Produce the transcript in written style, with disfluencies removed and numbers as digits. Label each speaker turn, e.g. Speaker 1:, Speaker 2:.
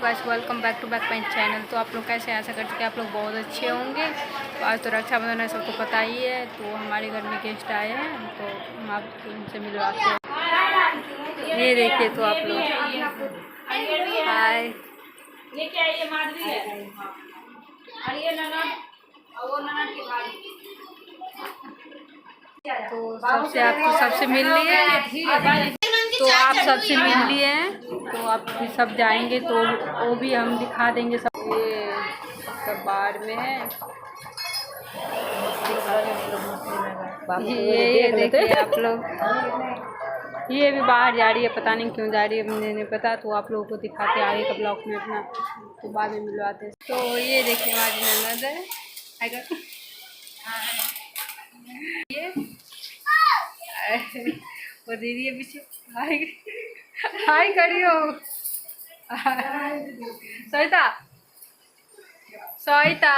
Speaker 1: Guys, welcome back to back my channel. तो आप लोग कैसे हैं? आशा करते कि आप लोग बहुत अच्छे होंगे। तो आज तो रक्षाबंधन है, सबको पता ही है। तो हमारे घर में गेस्ट आए हैं, तो हम आपको उनसे मिलवाते हैं। ये देखिए, तो आप लोग हाय। तो सबसे आपको सबसे मिल लिए, तो आप सबसे मिल लिए हैं, तो आप भी सब जाएंगे तो वो भी हम दिखा देंगे सब। ये सब बाहर में है। ये देखिए आप लोग, ये भी बाहर जा रही है, पता नहीं क्यों जा रही है, मुझे नहीं पता। तो आप लोगों को दिखाते आगे का ब्लॉग में अपना, तो बाद में मिलवाते हैं। तो ये देखिए हमारी ननद है, ये वो दीदी है पीछे, हाय हाय करियो। सविता सविता